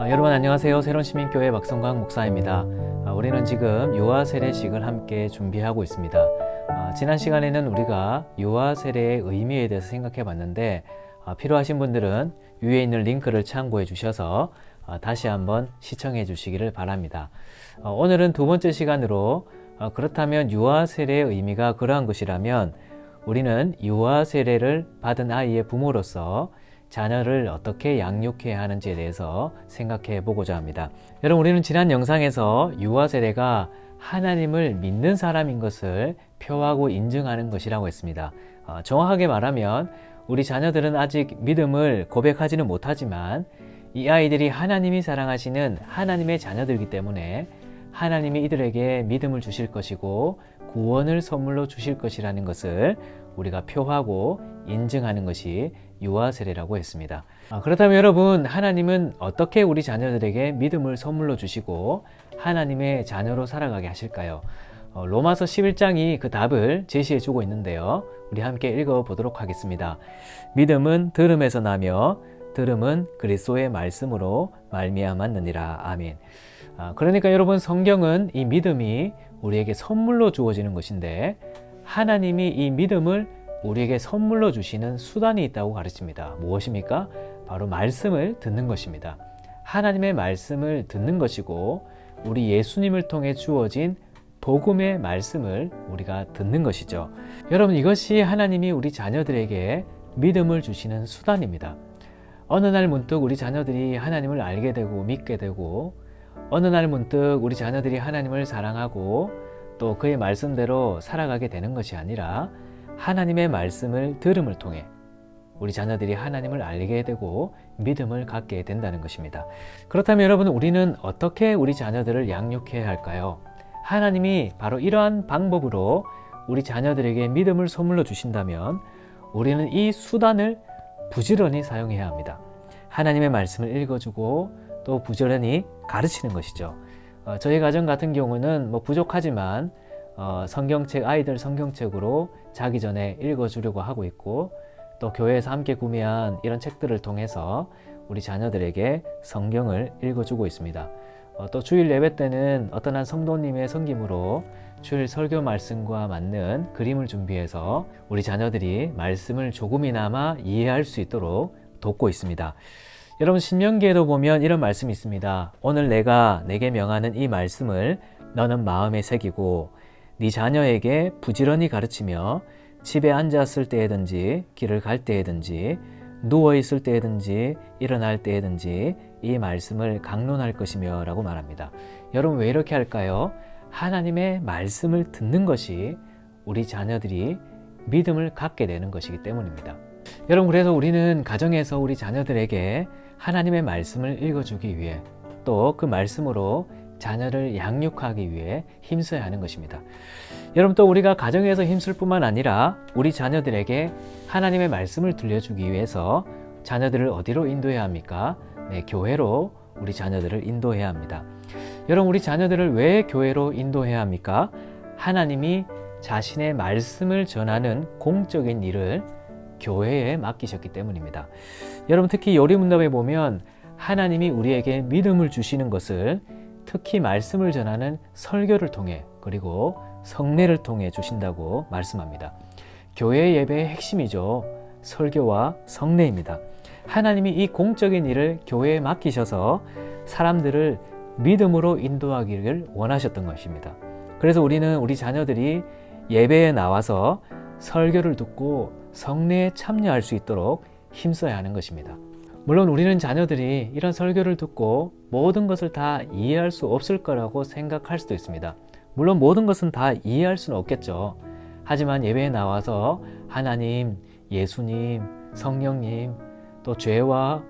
여러분 안녕하세요. 새로운시민교회 박성광 목사입니다. 우리는 지금 유아 세례식을 함께 준비하고 있습니다. 지난 시간에는 우리가 유아 세례의 의미에 대해서 생각해 봤는데 필요하신 분들은 위에 있는 링크를 참고해 주셔서 다시 한번 시청해 주시기를 바랍니다. 오늘은 두 번째 시간으로 그렇다면 유아 세례의 의미가 그러한 것이라면 우리는 유아 세례를 받은 아이의 부모로서 자녀를 어떻게 양육해야 하는지에 대해서 생각해 보고자 합니다. 여러분, 우리는 지난 영상에서 유아 세례가 하나님을 믿는 사람인 것을 표하고 인증하는 것이라고 했습니다. 정확하게 말하면 우리 자녀들은 아직 믿음을 고백하지는 못하지만 이 아이들이 하나님이 사랑하시는 하나님의 자녀들이기 때문에 하나님이 이들에게 믿음을 주실 것이고 구원을 선물로 주실 것이라는 것을 우리가 표하고 인증하는 것이 유아 세례라고 했습니다. 그렇다면 여러분, 하나님은 어떻게 우리 자녀들에게 믿음을 선물로 주시고 하나님의 자녀로 살아가게 하실까요? 로마서 11장이 그 답을 제시해 주고 있는데요. 우리 함께 읽어보도록 하겠습니다. 믿음은 들음에서 나며 들음은 그리스도의 말씀으로 말미암았느니라. 아멘. 그러니까 여러분, 성경은 이 믿음이 우리에게 선물로 주어지는 것인데 하나님이 이 믿음을 우리에게 선물로 주시는 수단이 있다고 가르칩니다. 무엇입니까? 바로 말씀을 듣는 것입니다. 하나님의 말씀을 듣는 것이고 우리 예수님을 통해 주어진 복음의 말씀을 우리가 듣는 것이죠. 여러분, 이것이 하나님이 우리 자녀들에게 믿음을 주시는 수단입니다. 어느 날 문득 우리 자녀들이 하나님을 알게 되고 믿게 되고 어느 날 문득 우리 자녀들이 하나님을 사랑하고 또 그의 말씀대로 살아가게 되는 것이 아니라 하나님의 말씀을 들음을 통해 우리 자녀들이 하나님을 알게 되고 믿음을 갖게 된다는 것입니다. 그렇다면 여러분, 우리는 어떻게 우리 자녀들을 양육해야 할까요? 하나님이 바로 이러한 방법으로 우리 자녀들에게 믿음을 선물로 주신다면 우리는 이 수단을 부지런히 사용해야 합니다. 하나님의 말씀을 읽어주고 또 부지런히 가르치는 것이죠. 저희 가정 같은 경우는 부족하지만 성경책, 아이들 성경책으로 자기 전에 읽어주려고 하고 있고 또 교회에서 함께 구매한 이런 책들을 통해서 우리 자녀들에게 성경을 읽어주고 있습니다. 또 주일 예배 때는 어떤 한 성도님의 섬김으로 주일 설교 말씀과 맞는 그림을 준비해서 우리 자녀들이 말씀을 조금이나마 이해할 수 있도록 돕고 있습니다. 여러분, 신명기에도 보면 이런 말씀이 있습니다. 오늘 내가 내게 명하는 이 말씀을 너는 마음에 새기고 네 자녀에게 부지런히 가르치며 집에 앉았을 때에든지 길을 갈 때에든지 누워있을 때에든지 일어날 때에든지 이 말씀을 강론할 것이며 라고 말합니다. 여러분, 왜 이렇게 할까요? 하나님의 말씀을 듣는 것이 우리 자녀들이 믿음을 갖게 되는 것이기 때문입니다. 여러분, 그래서 우리는 가정에서 우리 자녀들에게 하나님의 말씀을 읽어주기 위해 또 그 말씀으로 자녀를 양육하기 위해 힘써야 하는 것입니다. 여러분, 또 우리가 가정에서 힘쓸 뿐만 아니라 우리 자녀들에게 하나님의 말씀을 들려주기 위해서 자녀들을 어디로 인도해야 합니까? 네, 교회로 우리 자녀들을 인도해야 합니다. 여러분, 우리 자녀들을 왜 교회로 인도해야 합니까? 하나님이 자신의 말씀을 전하는 공적인 일을 교회에 맡기셨기 때문입니다. 여러분, 특히 요리문답에 보면 하나님이 우리에게 믿음을 주시는 것을 특히 말씀을 전하는 설교를 통해 그리고 성례를 통해 주신다고 말씀합니다. 교회 예배의 핵심이죠. 설교와 성례입니다. 하나님이 이 공적인 일을 교회에 맡기셔서 사람들을 믿음으로 인도하기를 원하셨던 것입니다. 그래서 우리는 우리 자녀들이 예배에 나와서 설교를 듣고 성례에 참여할 수 있도록 힘써야 하는 것입니다. 물론 우리는 자녀들이 이런 설교를 듣고 모든 것을 다 이해할 수 없을 거라고 생각할 수도 있습니다. 물론 모든 것은 다 이해할 수는 없겠죠. 하지만 예배에 나와서 하나님, 예수님, 성령님, 또 죄와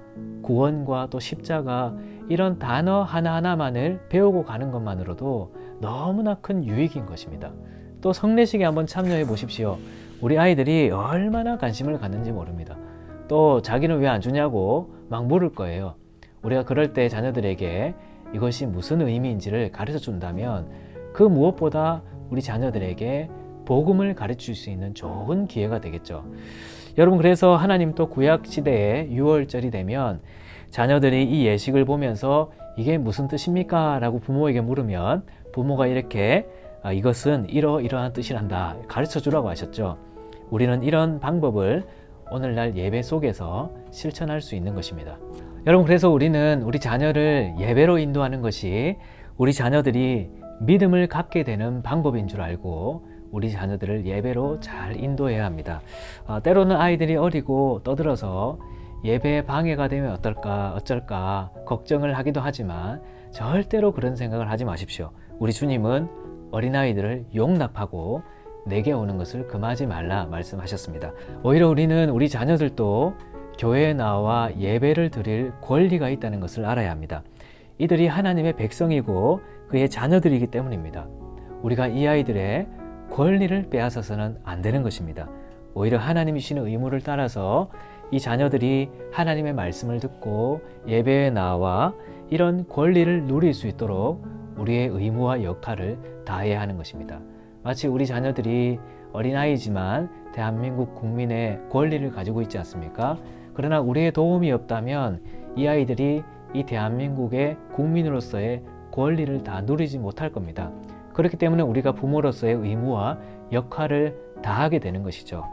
구원과 또 십자가 이런 단어 하나하나만을 배우고 가는 것만으로도 너무나 큰 유익인 것입니다. 또 성례식에 한번 참여해 보십시오. 우리 아이들이 얼마나 관심을 갖는지 모릅니다. 또 자기는 왜 안 주냐고 막 물을 거예요. 우리가 그럴 때 자녀들에게 이것이 무슨 의미인지를 가르쳐 준다면 그 무엇보다 우리 자녀들에게 복음을 가르칠 수 있는 좋은 기회가 되겠죠. 여러분, 그래서 하나님 또 구약 시대에 유월절이 되면 자녀들이 이 예식을 보면서 이게 무슨 뜻입니까? 라고 부모에게 물으면 부모가 이렇게 이것은 이러이러한 뜻이란다 가르쳐 주라고 하셨죠. 우리는 이런 방법을 오늘날 예배 속에서 실천할 수 있는 것입니다. 여러분, 그래서 우리는 우리 자녀를 예배로 인도하는 것이 우리 자녀들이 믿음을 갖게 되는 방법인 줄 알고 우리 자녀들을 예배로 잘 인도해야 합니다. 때로는 아이들이 어리고 떠들어서 예배에 방해가 되면 어쩔까 걱정을 하기도 하지만 절대로 그런 생각을 하지 마십시오. 우리 주님은 어린아이들을 용납하고 내게 오는 것을 금하지 말라 말씀하셨습니다. 오히려 우리는 우리 자녀들도 교회에 나와 예배를 드릴 권리가 있다는 것을 알아야 합니다. 이들이 하나님의 백성이고 그의 자녀들이기 때문입니다. 우리가 이 아이들의 권리를 빼앗아서는 안 되는 것입니다. 오히려 하나님이 주시는 의무를 따라서 이 자녀들이 하나님의 말씀을 듣고 예배에 나와 이런 권리를 누릴 수 있도록 우리의 의무와 역할을 다해야 하는 것입니다. 마치 우리 자녀들이 어린아이지만 대한민국 국민의 권리를 가지고 있지 않습니까? 그러나 우리의 도움이 없다면 이 아이들이 이 대한민국의 국민으로서의 권리를 다 누리지 못할 겁니다. 그렇기 때문에 우리가 부모로서의 의무와 역할을 다하게 되는 것이죠.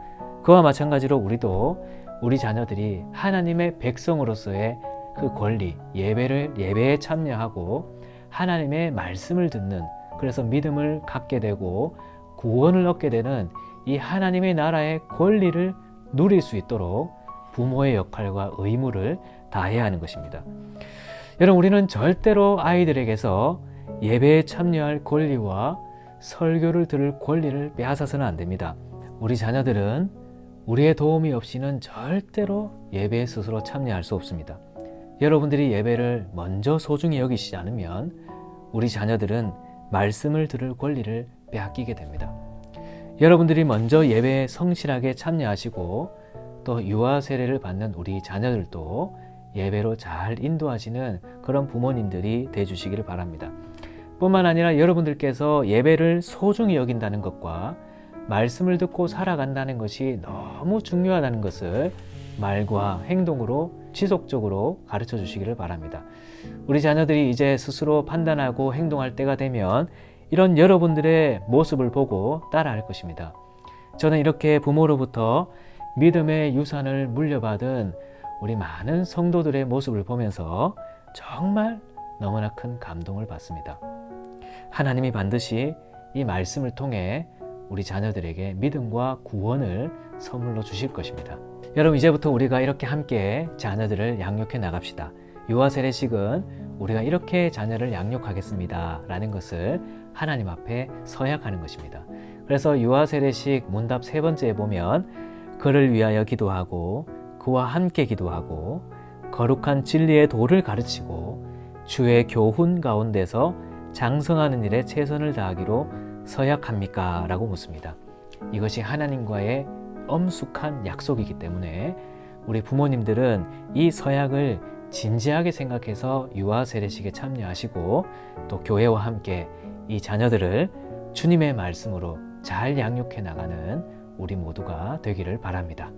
그와 마찬가지로 우리도 우리 자녀들이 하나님의 백성으로서의 그 권리, 예배에 참여하고 하나님의 말씀을 듣는, 그래서 믿음을 갖게 되고 구원을 얻게 되는 이 하나님의 나라의 권리를 누릴 수 있도록 부모의 역할과 의무를 다해야 하는 것입니다. 여러분, 우리는 절대로 아이들에게서 예배에 참여할 권리와 설교를 들을 권리를 빼앗아서는 안 됩니다. 우리 자녀들은 우리의 도움이 없이는 절대로 예배에 스스로 참여할 수 없습니다. 여러분들이 예배를 먼저 소중히 여기시지 않으면 우리 자녀들은 말씀을 들을 권리를 빼앗기게 됩니다. 여러분들이 먼저 예배에 성실하게 참여하시고 또 유아 세례를 받는 우리 자녀들도 예배로 잘 인도하시는 그런 부모님들이 되어주시기를 바랍니다. 뿐만 아니라 여러분들께서 예배를 소중히 여긴다는 것과 말씀을 듣고 살아간다는 것이 너무 중요하다는 것을 말과 행동으로 지속적으로 가르쳐 주시기를 바랍니다. 우리 자녀들이 이제 스스로 판단하고 행동할 때가 되면 이런 여러분들의 모습을 보고 따라할 것입니다. 저는 이렇게 부모로부터 믿음의 유산을 물려받은 우리 많은 성도들의 모습을 보면서 정말 너무나 큰 감동을 받습니다. 하나님이 반드시 이 말씀을 통해 우리 자녀들에게 믿음과 구원을 선물로 주실 것입니다. 여러분, 이제부터 우리가 이렇게 함께 자녀들을 양육해 나갑시다. 유아 세례식은 우리가 이렇게 자녀를 양육하겠습니다 라는 것을 하나님 앞에 서약하는 것입니다. 그래서 유아 세례식 문답 3번째에 보면 그를 위하여 기도하고 그와 함께 기도하고 거룩한 진리의 도를 가르치고 주의 교훈 가운데서 장성하는 일에 최선을 다하기로 서약합니까? 라고 묻습니다. 이것이 하나님과의 엄숙한 약속이기 때문에 우리 부모님들은 이 서약을 진지하게 생각해서 유아 세례식에 참여하시고 또 교회와 함께 이 자녀들을 주님의 말씀으로 잘 양육해 나가는 우리 모두가 되기를 바랍니다.